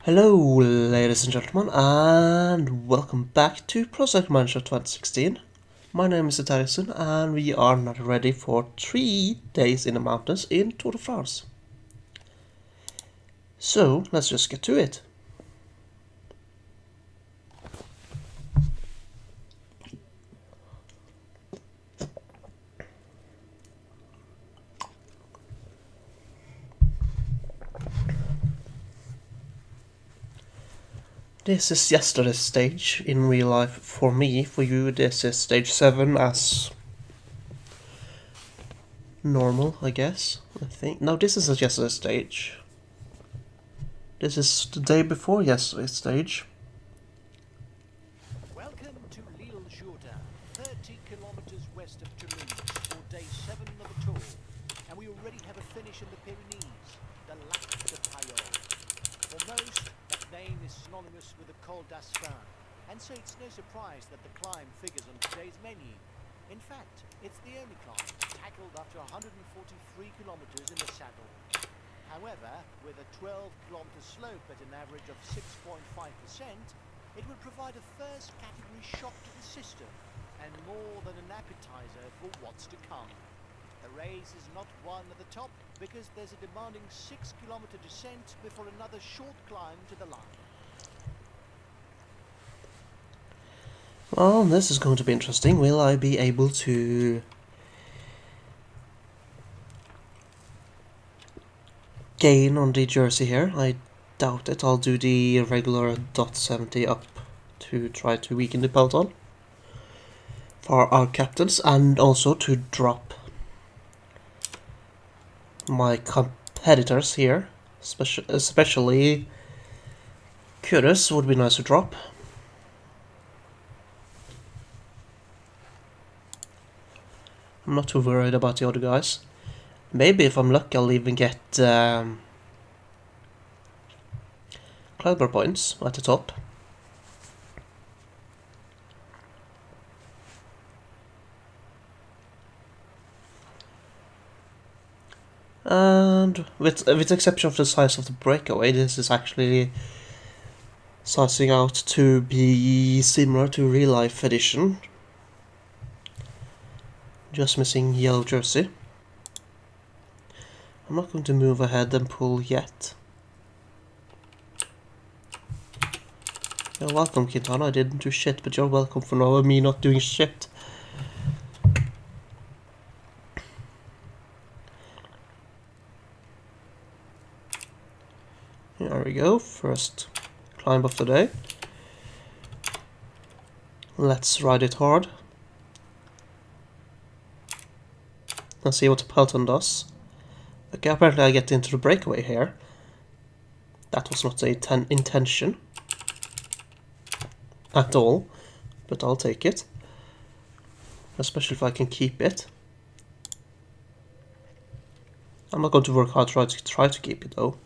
Hello, ladies and gentlemen, and welcome back to Pro Cycling Manager 2016. My name is Harrison, and we are now ready for 3 days in the mountains in Tour de France. So, let's just get to it. This is yesterday's stage in real life for me. For you, this is stage 7 as normal, I guess. I think. No, this isn't yesterday's stage. This is the day before yesterday's stage. Welcome to Lille-Jourdain, 30 kilometers west of Toulouse, for day 7 of the Tour. And we already have a finish in the Pyrenees, the Lac de Paillot. For most, that name is synonymous with the Col d'Aspin, and so it's no surprise that the climb figures on today's menu. In fact, it's the only climb tackled after 143 kilometers in the saddle. However, with a 12-kilometer slope at an average of 6.5%, it will provide a first-category shock to the system, and more than an appetizer for what's to come. The race is not won at the top, because there's a demanding 6-kilometer descent before another short climb to the line. Well, this is going to be interesting. Will I be able to gain on the jersey here? I doubt it. I'll do the regular .70 up to try to weaken the peloton for our captains, and also to drop my competitors here, especially Kyrgios would be nice to drop. I'm not too worried about the other guys. Maybe if I'm lucky I'll even get Cloudberry points at the top. And with the exception of the size of the breakaway, this is actually sizing out to be similar to Real Life Edition. Just missing yellow jersey. I'm not going to move ahead and pull yet. You're welcome, Quintana. I didn't do shit, but you're welcome for now me not doing shit. There we go, first climb of the day. Let's ride it hard. Let's see what the peloton does. Okay, apparently I get into the breakaway here. That was not the intention at all, but I'll take it. Especially if I can keep it. I'm not going to work hard to try to keep it though.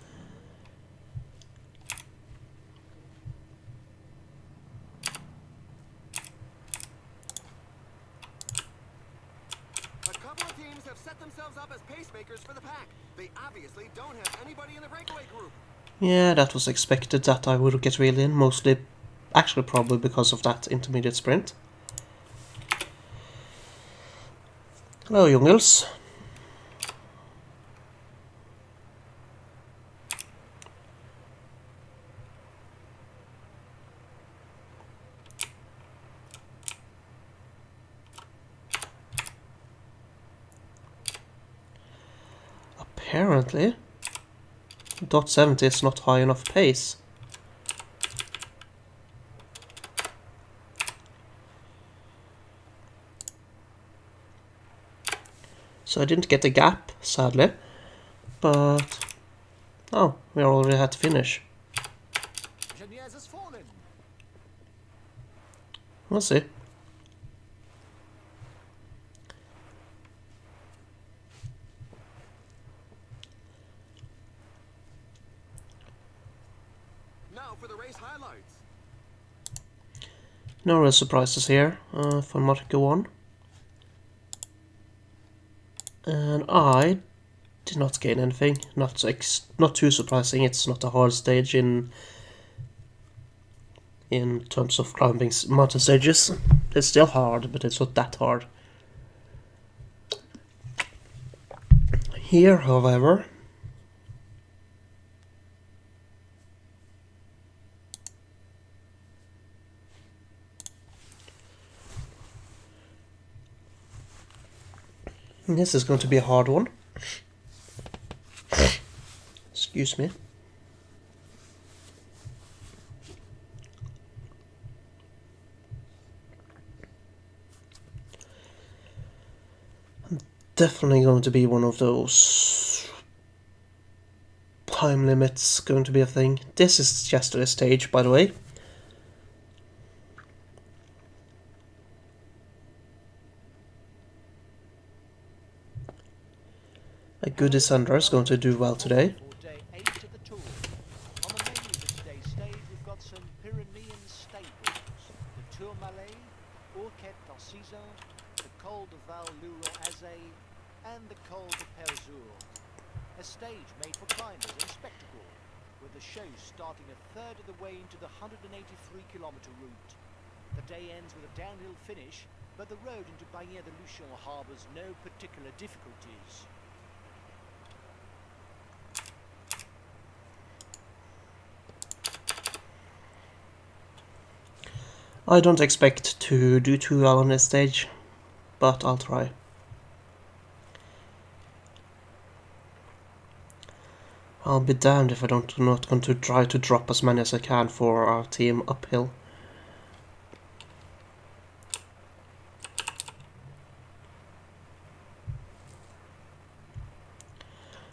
Yeah, that was expected that I would get reeled in, mostly, actually probably because of that intermediate sprint. Hello, Jungels. Apparently, .70 is not high enough pace. So I didn't get a gap, sadly. But oh, we already had to finish. We'll see. For the race highlights. No real surprises here for Marco 1. And I did not gain anything. Not too surprising. It's not a hard stage in in terms of climbing mountain stages. It's still hard, but it's not that hard. Here, however, this is going to be a hard one. Excuse me. Definitely going to be one of those time limits going to be a thing. This is yesterday's stage, by the way. A good descender is going to do well today. For day 8 of the tour. On the menu for today's stage, we've got some Pyrenean staples: the Tourmalet, Orquette d'Ancizan, the Col de Val-Louron-Azé, and the Col de Perzour. A stage made for climbers and spectacle, with the show starting a third of the way into the 183-kilometer route. The day ends with a downhill finish, but the road into Bagnères de Luchon harbours no particular difficulties. I don't expect to do too well on this stage, but I'll try. I'll be damned if I not going to try to drop as many as I can for our team uphill.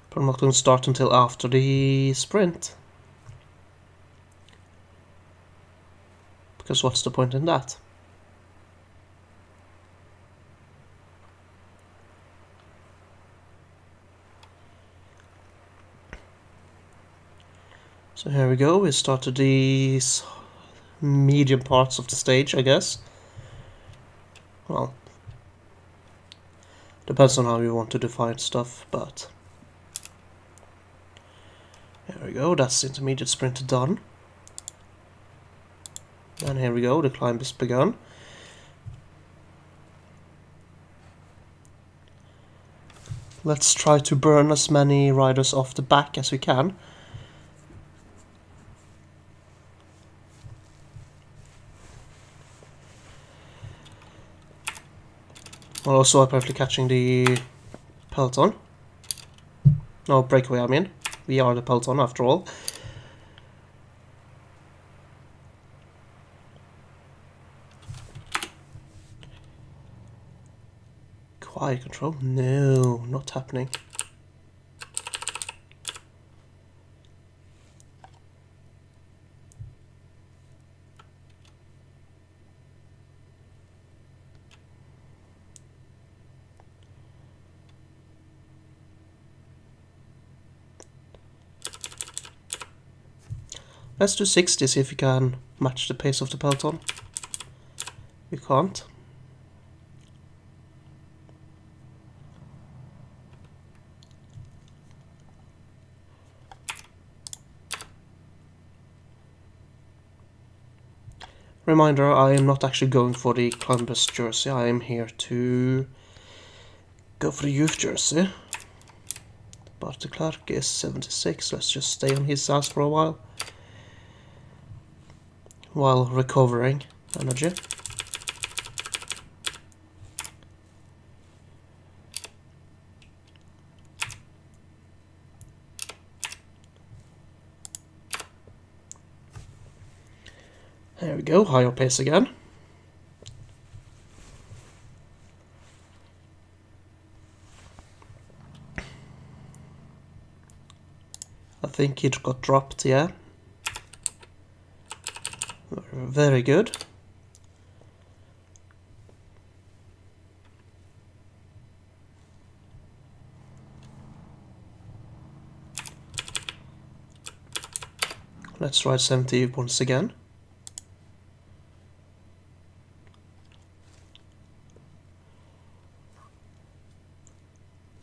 But I'm not going to start until after the sprint. Because what's the point in that? So here we go, we started these medium parts of the stage, I guess. Well, depends on how you want to define stuff, but... Here we go, that's the intermediate sprint done. And here we go, the climb has begun. Let's try to burn as many riders off the back as we can. We're also apparently catching the peloton. No, breakaway I mean. We are the peloton after all. Quiet control? No, not happening. Let's do 60, see if we can match the pace of the peloton. We can't. Reminder, I am not actually going for the Columbus jersey, I am here to go for the youth jersey. But the Clark is 76, let's just stay on his ass for a while recovering energy. There we go, higher pace again. I think it got dropped, yeah. Very good. Let's ride 70 once again.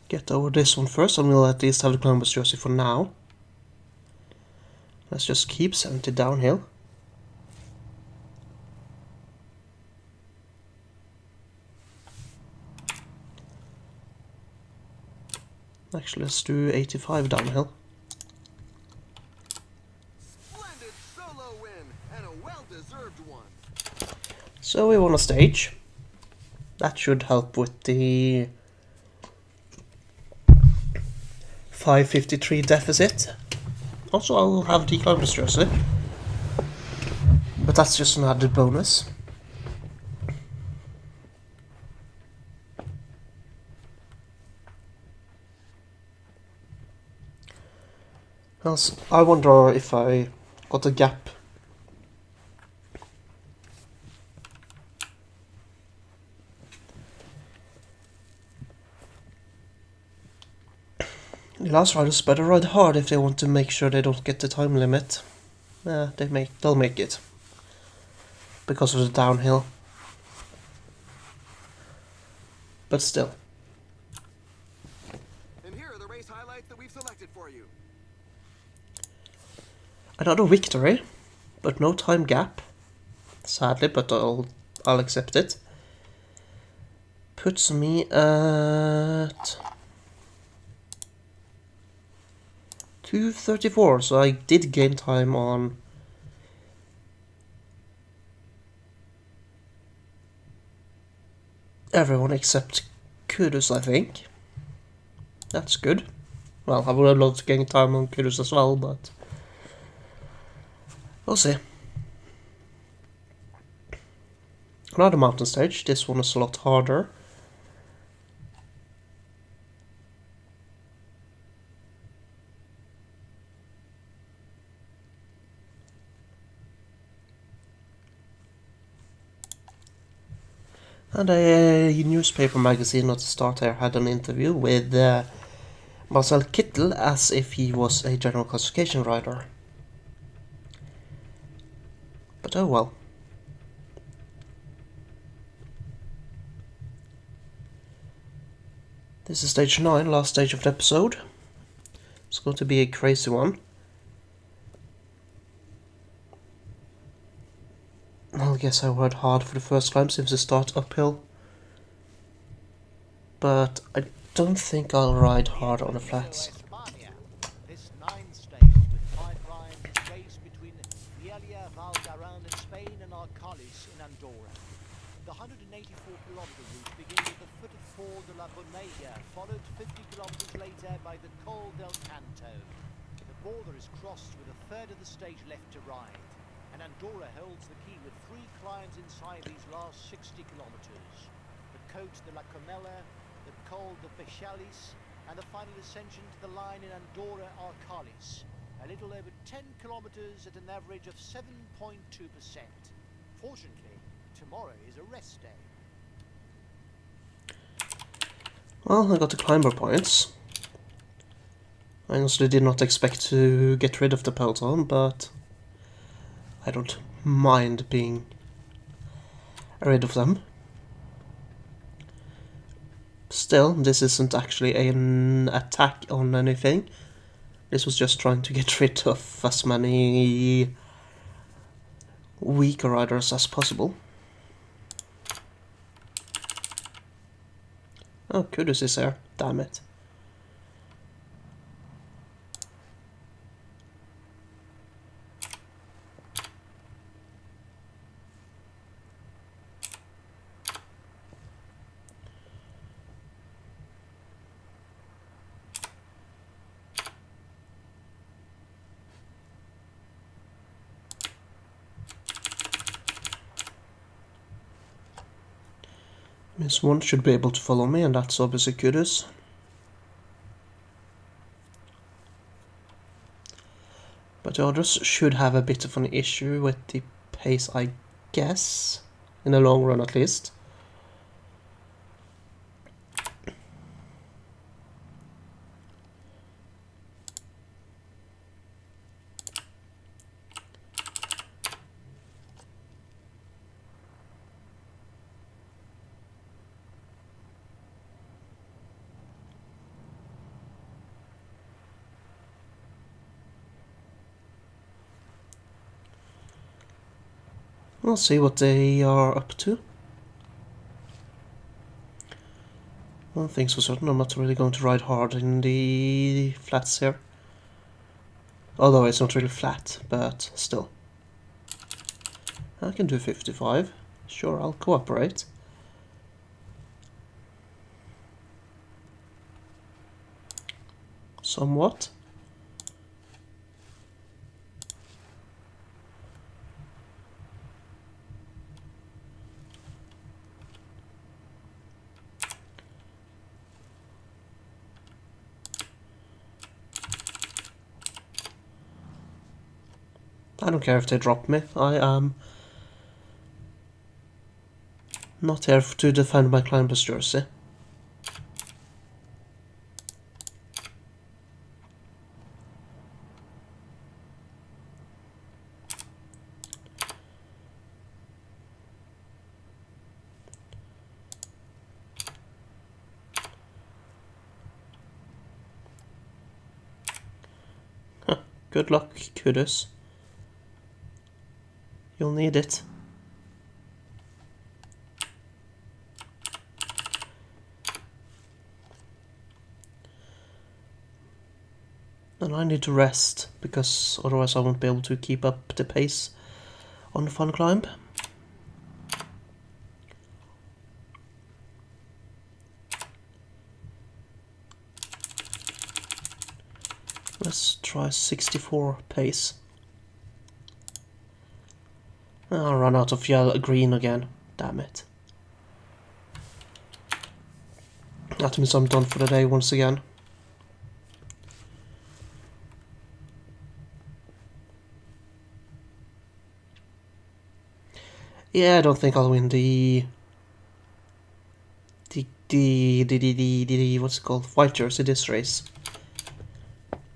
Get over this one first, and we'll at least have the Columbus jersey for now. Let's just keep 70 downhill. Actually, let's do 85 downhill. Splendid solo win, and a well-deserved one. So we won a stage. That should help with the 553 deficit. Also, I'll have the climbers jersey. But that's just an added bonus. Else, I wonder if I got a gap. The last riders better ride hard if they want to make sure they don't get the time limit. Yeah, they'll make it. Because of the downhill. But still. And here are the race highlights that we've selected for you. Another victory, but no time gap. Sadly, but I'll accept it. Puts me at 2:34, so I did gain time on everyone except Kudus, I think. That's good. Well, I would have loved to gain time on Kudus as well, but we'll see. Another mountain stage. This one is a lot harder. And a newspaper magazine at the start here had an interview with Marcel Kittel as if he was a general classification rider. But oh well. This is stage 9, last stage of the episode. It's going to be a crazy one. I guess I rode hard for the first climb since it starts uphill. But I don't think I'll ride hard on the flats. This 9th stage with 5 climbs race between Vielia, Val d'Aran in Spain and Arcalis in Andorra. The 184-kilometer route begins at the foot of Fall de la Bonella, followed 50 kilometers later by the Col del Canto. The border is crossed with a third of the stage left to ride, and Andorra holds the key with 3 climbs inside these last 60 kilometers. The Côte de la Comella, the Col de Pechalis, and the final ascension to the line in Andorra Arcalis, a little over 10 kilometers at an average of 7.2%. Fortunately, tomorrow is a rest day. Well, I got the climber points. I honestly did not expect to get rid of the peloton, but I don't mind being rid of them. Still, this isn't actually an attack on anything. This was just trying to get rid of as many weaker riders as possible. Oh, Kudus is there. Damn it. Miss one should be able to follow me, and that's obviously Kudus. But the others should have a bit of an issue with the pace, I guess. In the long run, at least. We'll see what they are up to. One thing's for certain, I'm not really going to ride hard in the flats here. Although it's not really flat, but still. I can do 55. Sure, I'll cooperate. Somewhat. I don't care if they drop me. I am not here to defend my climber's jersey. Huh, good luck, Kudus. You'll need it. And I need to rest, because otherwise I won't be able to keep up the pace on the fun climb. Let's try 64 pace. I'll run out of yellow, green again. Damn it. That means I'm done for the day once again. Yeah, I don't think I'll win the what's it called? White jersey this race.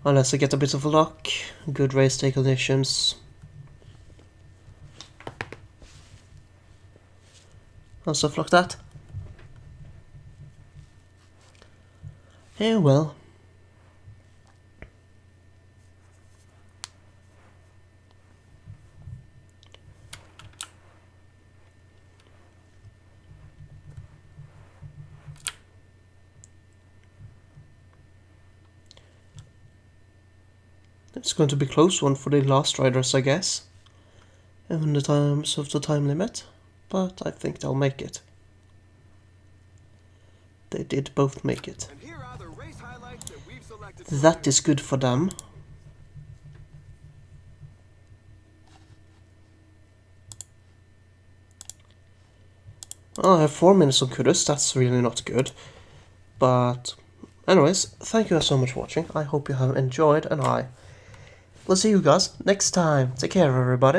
Unless I get a bit of luck, good race day conditions. And stuff like that. Yeah, well. It's going to be a close one for the last riders, I guess. In the terms of the time limit. But I think they'll make it. They did both make it. And here are the race highlights that we've selected. That is good for them. Oh, I have 4 minutes on Kudus, that's really not good. But, anyways, thank you guys so much for watching. I hope you have enjoyed, and I will see you guys next time. Take care, everybody.